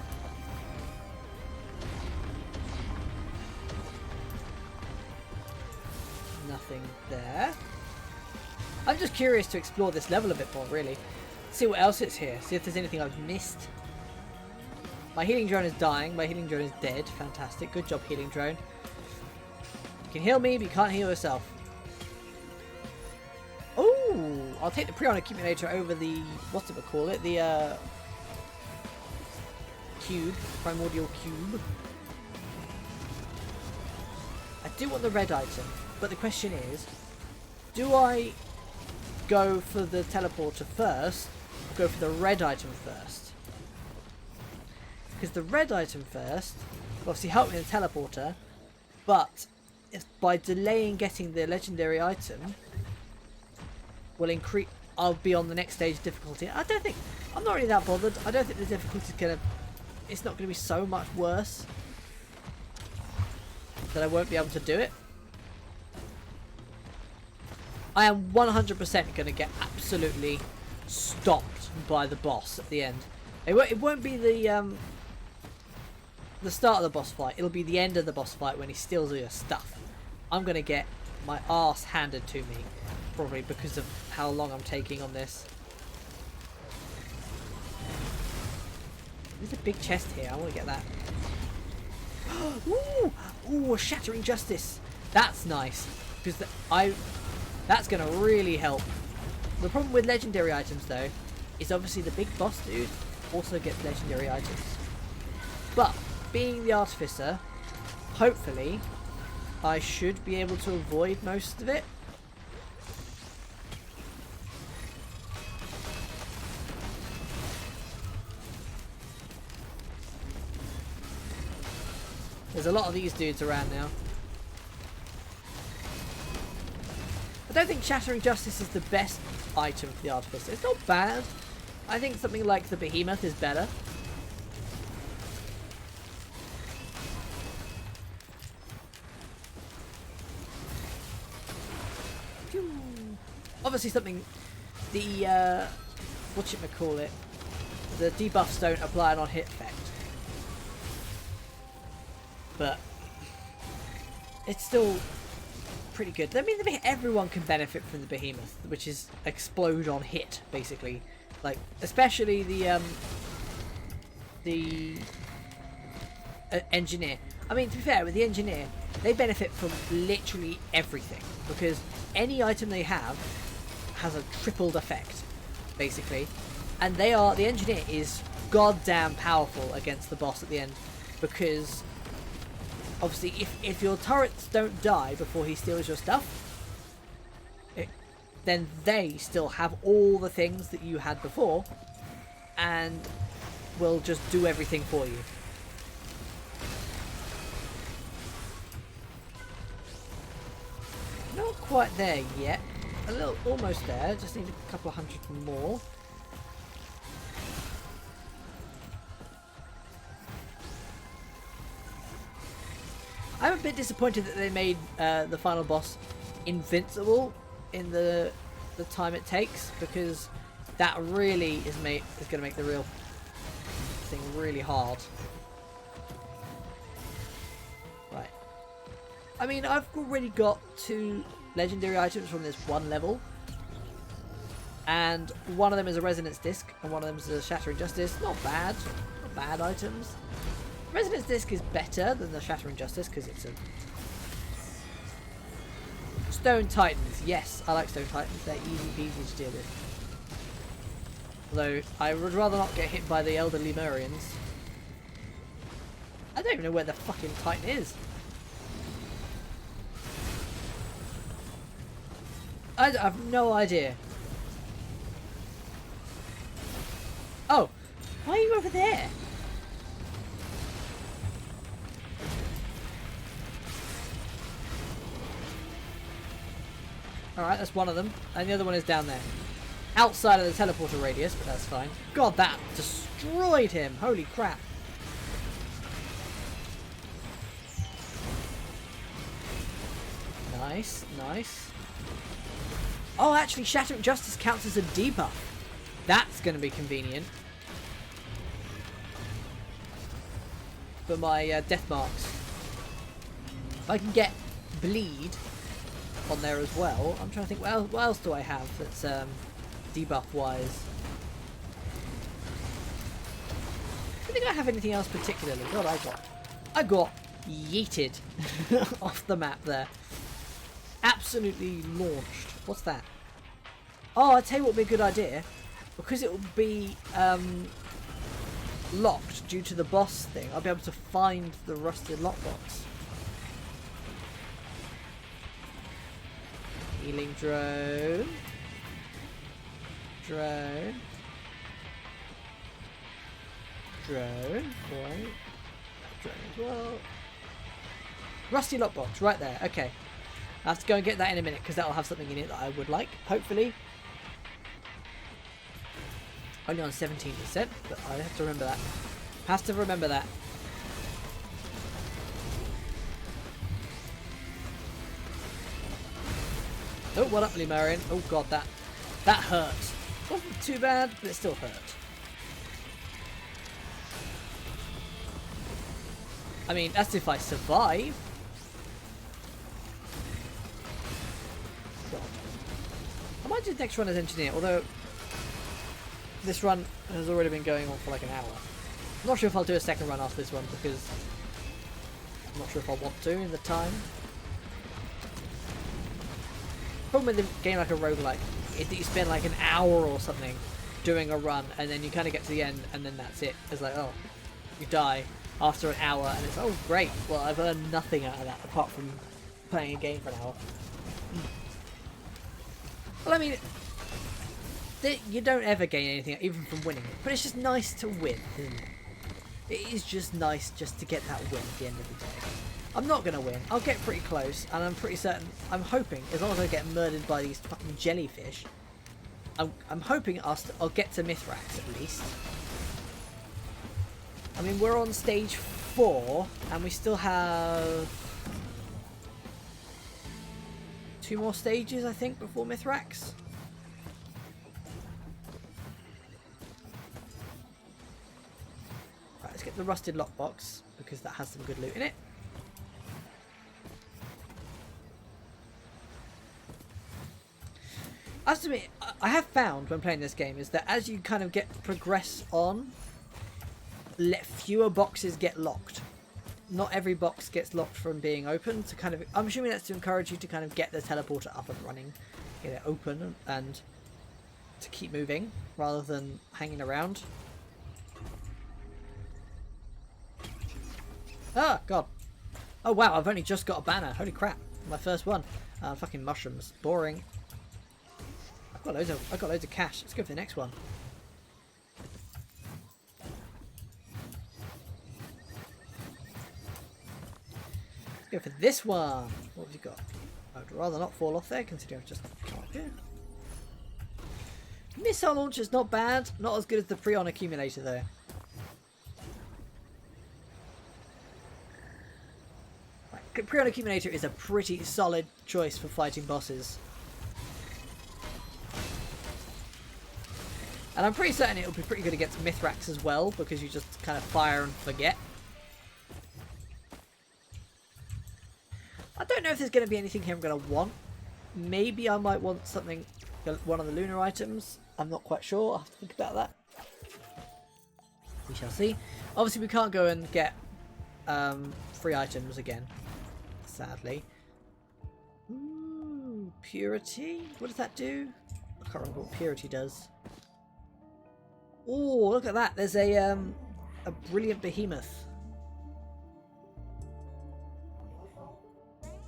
Nothing there. I'm just curious to explore this level a bit more, really. See what else is here. See if there's anything I've missed. My healing drone is dying. My healing drone is dead. Fantastic. Good job, healing drone. You can heal me, but you can't heal yourself. Oh, I'll take the Prion Accumulator over the, what's it call it? The cube, primordial cube. I do want the red item, but the question is, do I go for the teleporter first, or go for the red item first? Because the red item first obviously help me in the teleporter, but if by delaying getting the legendary item will increase, I'll be on the next stage difficulty. I'm not really that bothered. I don't think the difficulty is it's not gonna be so much worse that I won't be able to do it. I am 100% gonna get absolutely stomped by the boss at the end. It won't be the start of the boss fight. It'll be the end of the boss fight when he steals all your stuff. I'm gonna get my arse handed to me, probably because of how long I'm taking on this. There's a big chest here. I want to get that. Ooh, ooh, a Shattering Justice. That's nice because that's gonna really help. The problem with legendary items though is obviously the big boss dude also gets legendary items. But being the Artificer, hopefully I should be able to avoid most of it. There's a lot of these dudes around now. I don't think Shattering Justice is the best item for the Artificer. It's not bad. I think something like the Behemoth is better. Obviously something, the, whatchamacallit, the debuffs don't apply on hit effect. But it's still pretty good. I mean, everyone can benefit from the Behemoth, which is explode on hit, basically. Like, especially the Engineer. I mean, to be fair, with the Engineer, they benefit from literally everything, because any item they have has a tripled effect, basically. And the Engineer is goddamn powerful against the boss at the end, because obviously if your turrets don't die before he steals your stuff, then they still have all the things that you had before and will just do everything for you. Not quite there yet. A little, almost there. Just need a couple of hundred more. I'm a bit disappointed that they made the final boss invincible in the time it takes, because that really is going to make the real thing really hard. Right. I mean, I've already got 2 legendary items from this one level, and one of them is a Resonance Disc and one of them is a Shattering Justice. Not bad. Not bad items. Resonance Disc is better than the Shattering Justice because it's a Stone Titans. Yes, I like Stone Titans. They're easy peasy to deal with. Although I would rather not get hit by the Elder Lemurians. I don't even know where the fucking Titan is. I have no idea. Oh, why are you over there? Alright, that's one of them. And the other one is down there. Outside of the teleporter radius, but that's fine. God, that destroyed him. Holy crap. Nice, nice. Oh, actually, Shattering Justice counts as a debuff. That's going to be convenient. For my death marks. If I can get bleed on there as well. I'm trying to think, well, what else do I have that's debuff wise? I don't think I have anything else particularly. God, I got yeeted off the map there. Absolutely launched. What's that? Oh, I'll tell you what would be a good idea. Because it will be locked due to the boss thing, I'll be able to find the rusted lockbox. Healing drone. Drone. Drone. Right. string as well. Rusty lockbox, right there. Okay. I have to go and get that in a minute because that'll have something in it that I would like, hopefully. Only on 17%, but I have to remember that. Have to remember that. Oh, what up, Lumarian? Oh god, that hurt. Wasn't too bad, but it still hurt. I mean, that's if I survive. God. I might do the next run as engineer, although this run has already been going on for like an hour. I'm not sure if I'll do a second run after this one because I'm not sure if I want to in the time. Problem with a game like a roguelike is that you spend like an hour or something doing a run and then you kind of get to the end and then that's it. It's like, oh, you die after an hour and it's, oh great, well I've earned nothing out of that apart from playing a game for an hour. Well, I mean, you don't ever gain anything even from winning it, but it's just nice to win, isn't it? It is just nice just to get that win at the end of the day. I'm not going to win. I'll get pretty close, and I'm pretty certain, I'm hoping, as long as I get murdered by these fucking jellyfish, I'm hoping I'll get to Mithrax at least. I mean, we're on stage 4, and we still have 2 more stages, I think, before Mithrax. Right, let's get the rusted lockbox, because that has some good loot in it. As to me, I have found when playing this game is that as you kind of progress on, let fewer boxes get locked. Not every box gets locked from being open. To kind of, I'm assuming that's to encourage you to kind of get the teleporter up and running, get it open, and to keep moving rather than hanging around. Ah, God. Oh wow, I've only just got a banner. Holy crap, my first one. Fucking mushrooms, boring. I've got loads of cash. Let's go for the next one. Let's go for this one. What have you got? I'd rather not fall off there, considering I've just come up here. Missile launcher's not bad. Not as good as the Prion accumulator, though. Right, Prion accumulator is a pretty solid choice for fighting bosses. And I'm pretty certain it'll be pretty good against Mithrax as well, because you just kind of fire and forget. I don't know if there's going to be anything here I'm going to want. Maybe I might want something, one of the lunar items. I'm not quite sure. I'll have to think about that. We shall see. Obviously we can't go and get free items again, sadly. Ooh, purity? What does that do? I can't remember what purity does. Oh, look at that. There's a brilliant behemoth.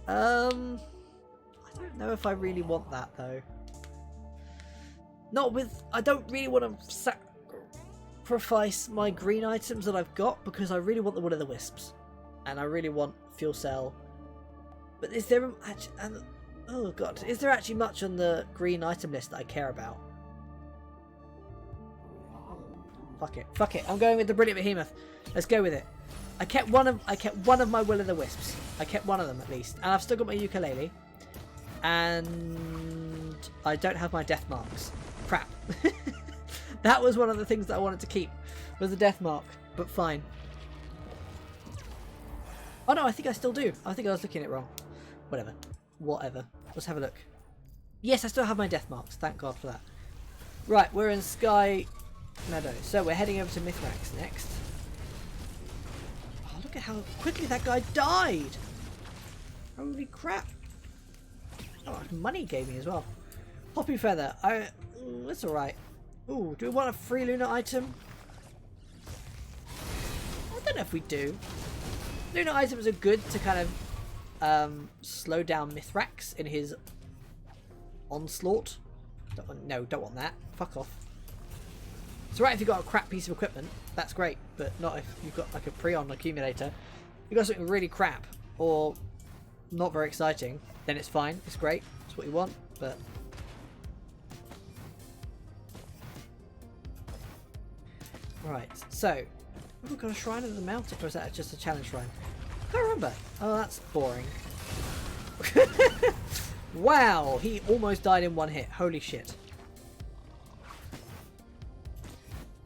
I don't know if I really want that though. Not with, I don't really want to sacrifice my green items that I've got because I really want the Will-o'-the-Wisps. And I really want fuel cell. But is there actually, oh god, is there actually much on the green item list that I care about? Fuck it. I'm going with the brilliant behemoth. Let's go with it. I kept one of my Will-o'-the-Wisps. I kept one of them at least, and I've still got my ukulele. And I don't have my death marks. Crap. That was one of the things that I wanted to keep, was the death mark. But fine. Oh no, I think I still do. I think I was looking at it wrong. Whatever. Let's have a look. Yes, I still have my death marks. Thank God for that. Right, we're in Sky Meadow. So we're heading over to Mithrax next. Oh, look at how quickly that guy died. Holy crap. Oh, money gave me as well. Poppy feather. That's alright. Ooh, do we want a free lunar item? I don't know if we do. Lunar items are good to kind of slow down Mithrax in his onslaught. No, don't want that. Fuck off. It's alright if you've got a crap piece of equipment, that's great, but not if you've got like a Prion accumulator. If you've got something really crap, or not very exciting, then it's fine, it's great, it's what you want, but... Right, so, have we got a shrine of the mountain, or is that just a challenge shrine? I can't remember. Oh, that's boring. Wow, he almost died in one hit, holy shit.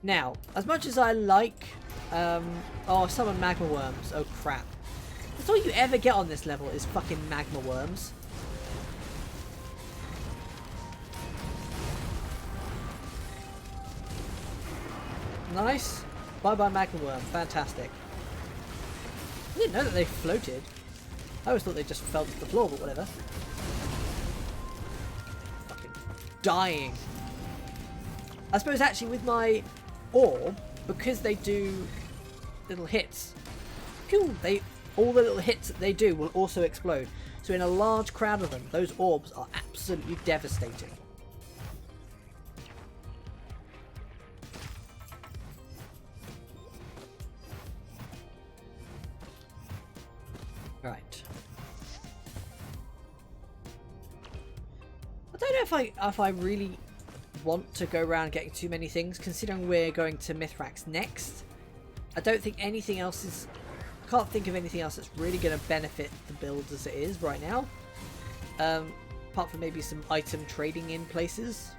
Now, as much as I like, oh, summon magma worms, oh crap. That's all you ever get on this level is fucking magma worms. Nice. Bye-bye magma worm, fantastic. I didn't know that they floated. I always thought they just fell to the floor, but whatever. Fucking dying. I suppose actually with my orb, because they do little hits, cool, all the little hits that they do will also explode. So in a large crowd of them, those orbs are absolutely devastating. Right. I don't know if I really want to go around getting too many things, considering we're going to Mithrax next. I don't think anything else is... I can't think of anything else that's really going to benefit the build as it is right now. Apart from maybe some item trading in places.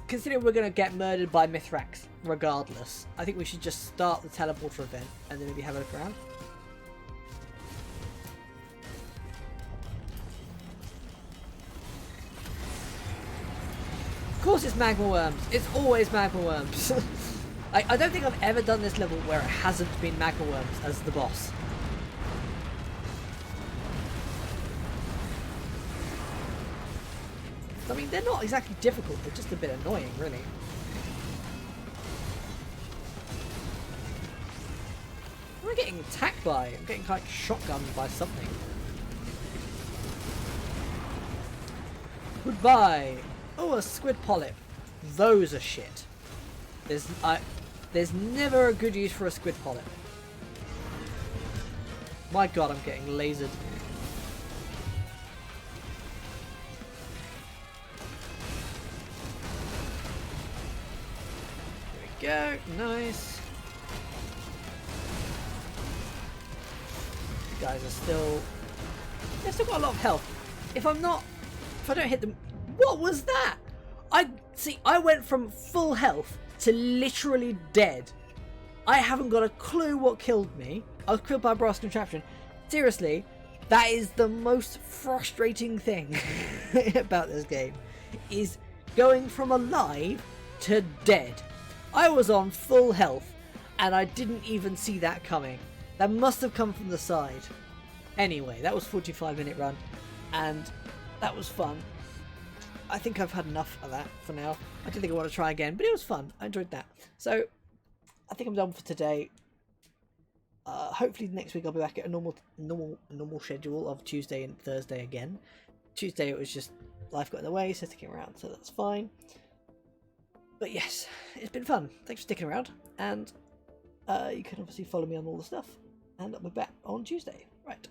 Considering we're going to get murdered by Mithrax regardless, I think we should just start the teleporter event and then maybe have a look around. Of course it's magma worms. It's always magma worms. I don't think I've ever done this level where it hasn't been magma worms as the boss. I mean, they're not exactly difficult, they're just a bit annoying, really. What am I getting attacked by? I'm getting like shotgunned by something. Goodbye. Oh, a squid polyp. Those are shit. There's never a good use for a squid polyp. My god, I'm getting lasered. There we go. Nice. You guys are still... They've still got a lot of health. If I don't hit them... What was that? I went from full health to literally dead. I haven't got a clue what killed me. I was killed by a brass contraption. Seriously, that is the most frustrating thing about this game. Is going from alive to dead. I was on full health and I didn't even see that coming. That must have come from the side. Anyway, that was a 45-minute run and that was fun. I think I've had enough of that for now. I didn't think I want to try again, but it was fun. I enjoyed that. So, I think I'm done for today. Hopefully next week I'll be back at a normal schedule of Tuesday and Thursday again. Tuesday it was just life got in the way, so sticking around, so that's fine. But yes, it's been fun. Thanks for sticking around, and you can obviously follow me on all the stuff, and I'll be back on Tuesday. Right.